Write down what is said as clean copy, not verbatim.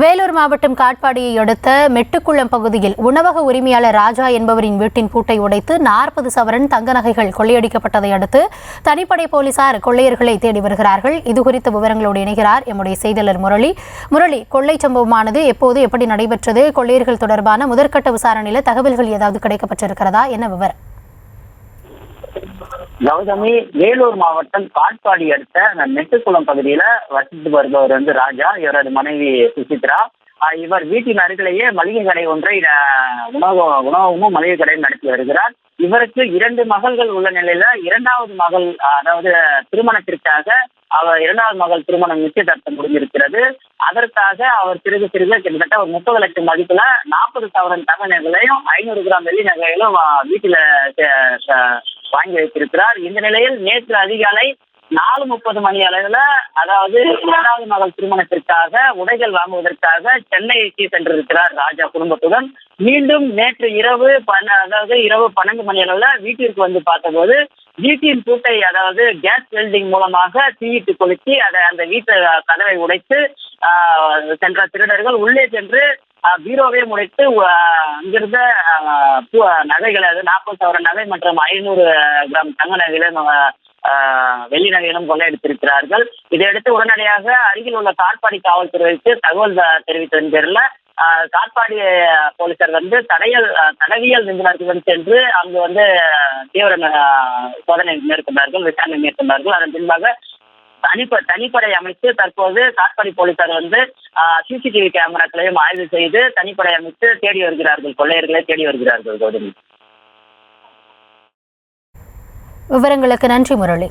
வேலூர் மாவட்டம் காட்பாடியை அடுத்த மெட்டுக்குளம் பகுதியில் உணவக உரிமையாளர் ராஜா என்பவரின் வீட்டின் பூட்டை உடைத்து 40 சவரன் தங்க நகைகள் கொள்ளையடிக்கப்பட்டதை அடுத்து தனிப்படை போலீசார் கொள்ளையர்களை தேடி வருகிறார்கள். இதுகுறித்த விவரங்களோடு இணைகிறார் எம்முடைய செய்தியாளர் முரளி. கொள்ளை சம்பவமானது எப்போது எப்படி நடைபெற்றது? கொள்ளையர்கள் தொடர்பான முதற்கட்ட விசாரணையில் தகவல்கள் ஏதாவது கிடைக்கப்பட்டிருக்கிறதா? என்ன விவரம்? கௌதமி, வேலூர் மாவட்டம் காட்பாடி அடுத்த மெட்டுக்குளம் பகுதியில வசித்து வருபவர் ராஜா. இவரது மனைவி சுசித்ரா. இவர் வீட்டின் அருகிலேயே மளிகை கடை ஒன்றை உணவகமும் மளிகை கடையும் நடத்தி வருகிறார். இவருக்கு 2 மகள்கள் உள்ள நிலையில இரண்டாவது மகள், அதாவது திருமணத்திற்காக இரண்டாவது மகள் திருமணம் நிச்சயதார்த்தம் முடிஞ்சிருக்கிறது. அதற்காக அவர் சிறுக கிட்டத்தட்ட ஒரு 30 லட்சம் மதிப்புல 40 சவரன் தங்க நகைகளையும் 500 கிராம் வெள்ளி நகைகளும் வீட்டில வாங்கி வைத்திருக்கிறார். இந்த நிலையில் நேற்று அதிகாலை 4:30 மணி அளவில், அதாவது இரண்டாவது மகள் திருமணத்திற்காக உடைகள் வாங்குவதற்காக சென்னைக்கு சென்றிருக்கிறார் ராஜா குடும்பத்துடன். மீண்டும் நேற்று இரவு 12 மணி அளவில் வீட்டிற்கு வந்து பார்த்தபோது வீட்டின் பூட்டை, அதாவது கேஸ் வெல்டிங் மூலமாக தீயிட்டு கொளுத்தி அந்த வீட்டு கதவை உடைத்து சென்ற திருடர்கள் உள்ளே சென்று பீரோவை முடைத்து அங்கிருந்த நகைகள், அதாவது 40 சவரன் நகை மற்றும் 500 கிராம் தங்க நகைகளும் வெள்ளி நகைகளும் கொள்ளையடித்திருக்கிறார்கள். இதையடுத்து உடனடியாக அருகில் உள்ள காட்பாடி காவல்துறைக்கு தகவல் தெரிவித்ததன் பேரில் காட்பாடி போலீசார் தடவியல் நிபுணர்களுடன் சென்று அங்கு தீவிர சோதனை மேற்கொண்டார்கள், விசாரணை மேற்கொண்டார்கள். அதன் பின்பாக தனிப்படை அமைத்து தற்போது காட்பாடி போலீசார் சிசிடிவி கேமராக்களையும் ஆய்வு செய்து தனிப்படை அமைத்து தேடி வருகிறார்கள், கொள்ளையர்களை தேடி வருகிறார்கள். கௌதமி, விவரங்களுக்கு நன்றி முரளி.